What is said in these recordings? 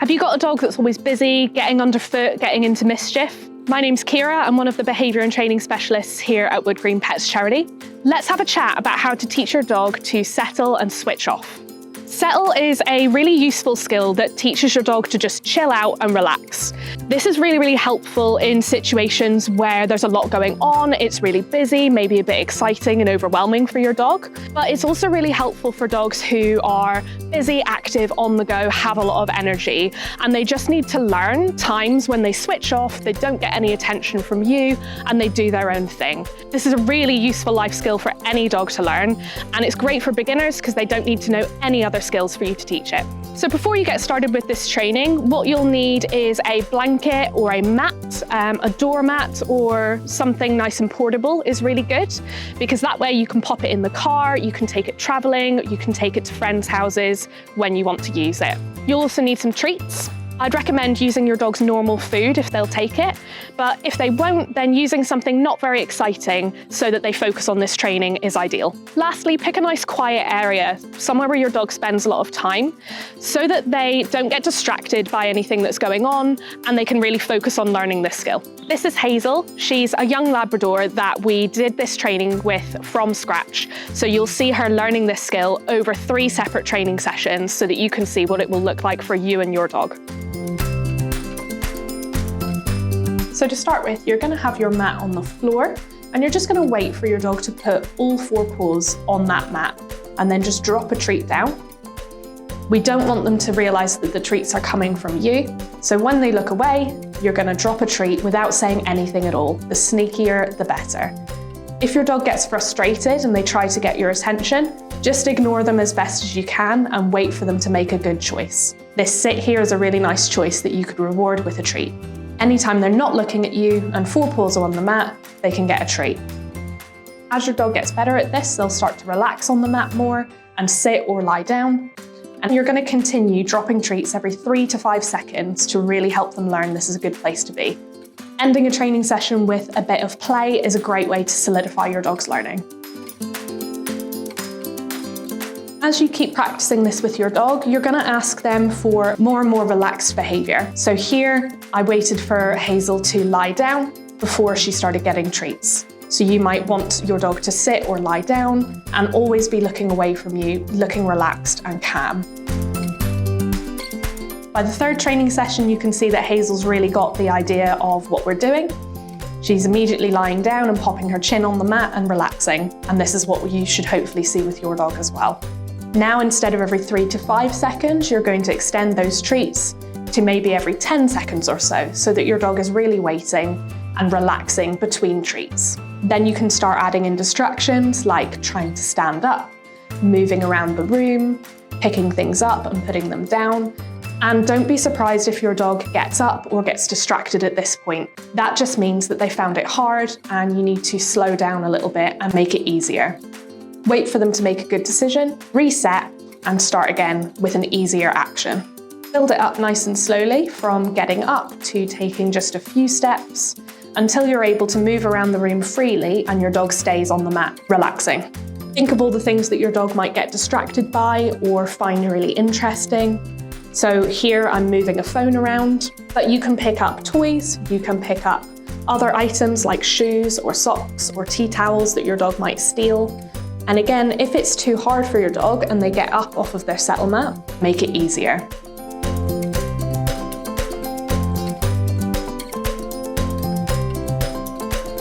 Have you got a dog that's always busy, getting underfoot, getting into mischief? My name's Ciara. I'm one of the behaviour and training specialists here at Woodgreen Pets Charity. Let's have a chat about how to teach your dog to settle and switch off. Settle is a really useful skill that teaches your dog to just chill out and relax. This is really helpful in situations where there's a lot going on, it's really busy, maybe a bit exciting and overwhelming for your dog. But it's also really helpful for dogs who are busy, active, on the go, have a lot of energy, and they just need to learn times when they switch off, they don't get any attention from you, and they do their own thing. This is a really useful life skill for any dog to learn, and it's great for beginners because they don't need to know any other skills for you to teach it. So before you get started with this training, what you'll need is a blanket or a mat, a doormat, or something nice and portable is really good, because that way you can pop it in the car, you can take it traveling, you can take it to friends' houses when you want to use it. You'll also need some treats. I'd recommend using your dog's normal food if they'll take it, but if they won't, then using something not very exciting so that they focus on this training is ideal. Lastly, pick a nice quiet area, somewhere where your dog spends a lot of time, so that they don't get distracted by anything that's going on and they can really focus on learning this skill. This is Hazel. She's a young Labrador that we did this training with from scratch. So you'll see her learning this skill over 3 separate training sessions so that you can see what it will look like for you and your dog. So to start with, you're going to have your mat on the floor and you're just going to wait for your dog to put all 4 paws on that mat and then just drop a treat down. We don't want them to realise that the treats are coming from you. So when they look away, you're going to drop a treat without saying anything at all. The sneakier, the better. If your dog gets frustrated and they try to get your attention, just ignore them as best as you can and wait for them to make a good choice. This sit here is a really nice choice that you could reward with a treat. Anytime they're not looking at you and 4 paws are on the mat, they can get a treat. As your dog gets better at this, they'll start to relax on the mat more and sit or lie down. And you're going to continue dropping treats every 3 to 5 seconds to really help them learn this is a good place to be. Ending a training session with a bit of play is a great way to solidify your dog's learning. As you keep practicing this with your dog, you're going to ask them for more and more relaxed behaviour. So here, I waited for Hazel to lie down before she started getting treats. So you might want your dog to sit or lie down and always be looking away from you, looking relaxed and calm. By the 3rd training session, you can see that Hazel's really got the idea of what we're doing. She's immediately lying down and popping her chin on the mat and relaxing. And this is what you should hopefully see with your dog as well. Now, instead of every 3 to 5 seconds, you're going to extend those treats to maybe every 10 seconds or so that your dog is really waiting and relaxing between treats. Then you can start adding in distractions like trying to stand up, moving around the room, picking things up and putting them down. And don't be surprised if your dog gets up or gets distracted at this point. That just means that they found it hard and you need to slow down a little bit and make it easier. Wait for them to make a good decision, reset, and start again with an easier action. Build it up nice and slowly from getting up to taking just a few steps until you're able to move around the room freely and your dog stays on the mat, relaxing. Think of all the things that your dog might get distracted by or find really interesting. So here I'm moving a phone around, but you can pick up toys, you can pick up other items like shoes or socks or tea towels that your dog might steal. And again, if it's too hard for your dog and they get up off of their settle mat, make it easier.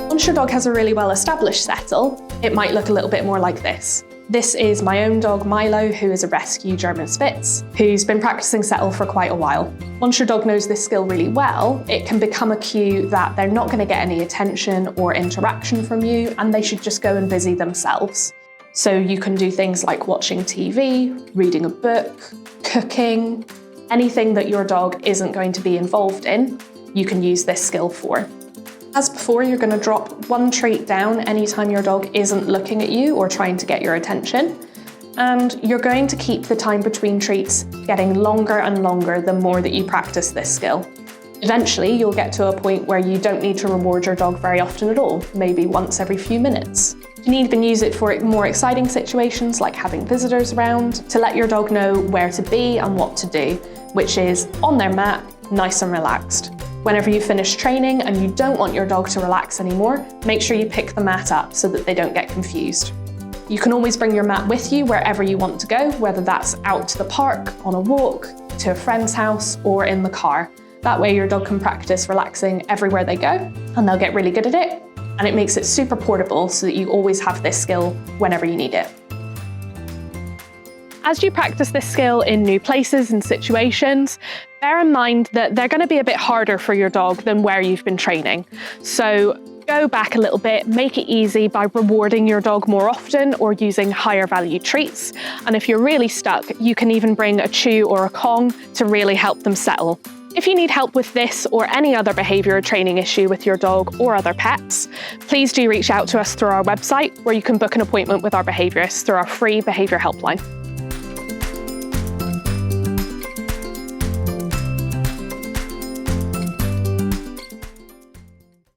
Once your dog has a really well-established settle, it might look a little bit more like this. This is my own dog, Milo, who is a rescue German Spitz, who's been practicing settle for quite a while. Once your dog knows this skill really well, it can become a cue that they're not going to get any attention or interaction from you, and they should just go and busy themselves. So you can do things like watching TV, reading a book, cooking, anything that your dog isn't going to be involved in, you can use this skill for. As before, you're going to drop 1 treat down anytime your dog isn't looking at you or trying to get your attention. And you're going to keep the time between treats getting longer and longer the more that you practice this skill. Eventually, you'll get to a point where you don't need to reward your dog very often at all, maybe once every few minutes. You can even use it for more exciting situations like having visitors around to let your dog know where to be and what to do. which is on their mat, nice and relaxed. Whenever you finish training and you don't want your dog to relax anymore, make sure you pick the mat up so that they don't get confused. You can always bring your mat with you wherever you want to go, whether that's out to the park, on a walk, to a friend's house, or in the car. That way your dog can practice relaxing everywhere they go, and they'll get really good at it. And it makes it super portable so that you always have this skill whenever you need it. As you practice this skill in new places and situations, bear in mind that they're going to be a bit harder for your dog than where you've been training. So go back a little bit, make it easy by rewarding your dog more often or using higher value treats. And if you're really stuck, you can even bring a chew or a Kong to really help them settle. If you need help with this or any other behaviour or training issue with your dog or other pets, please do reach out to us through our website, where you can book an appointment with our behaviourists through our free behaviour helpline.